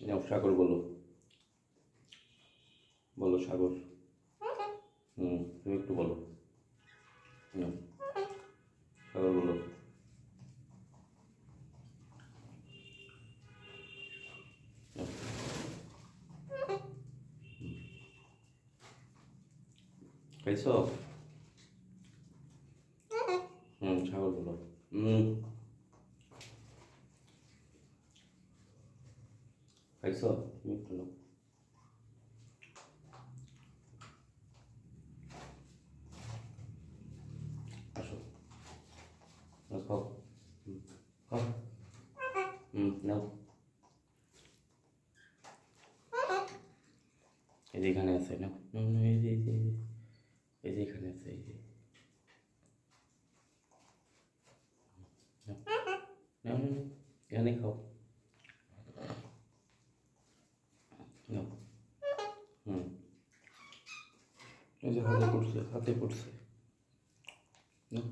নাও সাগর বলো, বলো সাগর। তুমি একটু বলো। নাও সাগর বলো। নাও। খাইছো? সাগর বলো। খাইছো? তুমি একটু নাও। আসো, নাও খাও। খাও। নাও। এই যে এখানে আছে, নাও। এই যে এই যে এখানে আছে, এই যে নাও নাও নাও, এখানে খাও। নাও। এই যে হাতে পড়ছে, হাতে পড়ছে। নাও।